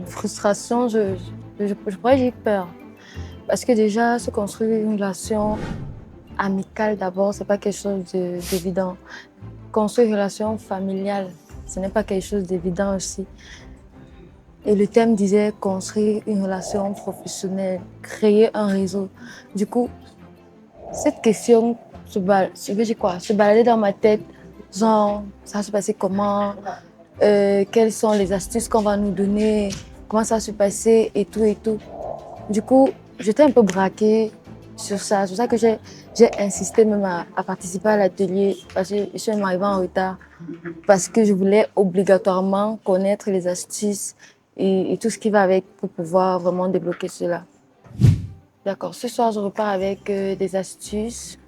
Frustration, je pourrais dire peur. Parce que déjà, se construire une relation amicale d'abord, c'est pas quelque chose d'évident. Construire une relation familiale, ce n'est pas quelque chose d'évident aussi. Et le thème disait construire une relation professionnelle, créer un réseau. Du coup, cette question je veux dire quoi, se baladait dans ma tête, genre, ça va se passer comment, quelles sont les astuces qu'on va nous donner, comment ça va se passer et tout et tout. Du coup, j'étais un peu braquée sur ça. C'est pour ça que j'ai insisté même à participer à l'atelier parce que je suis même arrivée en retard parce que je voulais obligatoirement connaître les astuces et tout ce qui va avec pour pouvoir vraiment débloquer cela. D'accord, ce soir, je repars avec des astuces,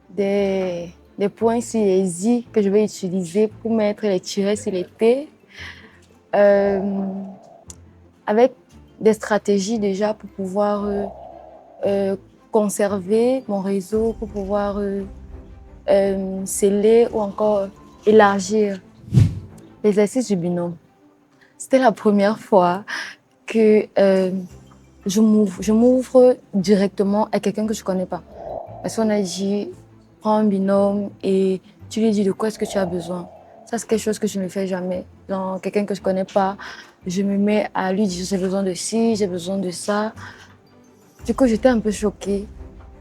des points sur les i que je vais utiliser pour mettre les tirets sur les t, avec des stratégies déjà pour pouvoir euh, conserver mon réseau, pour pouvoir sceller ou encore élargir l'exercice du binôme. C'était la première fois que je m'ouvre directement à quelqu'un que je ne connais pas. Parce qu'on a dit, prends un binôme et tu lui dis de quoi est-ce que tu as besoin. Ça, c'est quelque chose que je ne fais jamais. Dans quelqu'un que je ne connais pas, je me mets à lui dire j'ai besoin de ci, j'ai besoin de ça. Du coup, j'étais un peu choquée,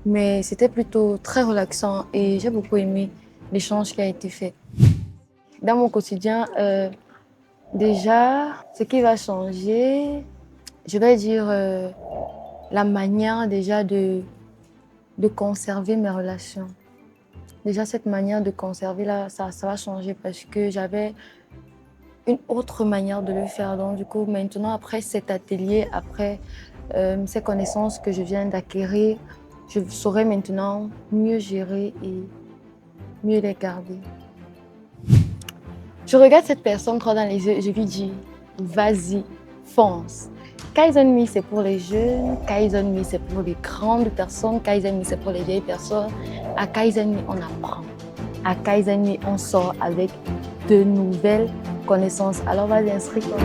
mais c'était plutôt très relaxant et j'ai beaucoup aimé l'échange qui a été fait. Dans mon quotidien, déjà, ce qui va changer, je vais dire la manière déjà de conserver mes relations. Déjà, cette manière de conserver, là, ça va changer parce que j'avais une autre manière de le faire. Donc, du coup, maintenant, après cet atelier, après ces connaissances que je viens d'acquérir, je saurais maintenant mieux gérer et mieux les garder. Je regarde cette personne droit dans les yeux et je lui dis, vas-y, fonce. Kaizen Me, c'est pour les jeunes, Kaizen Me, c'est pour les grandes personnes, Kaizen Me, c'est pour les vieilles personnes. À Kaizen Me, on apprend. À Kaizen Me, on sort avec de nouvelles connaissances. Alors, vas-y, inscris-toi.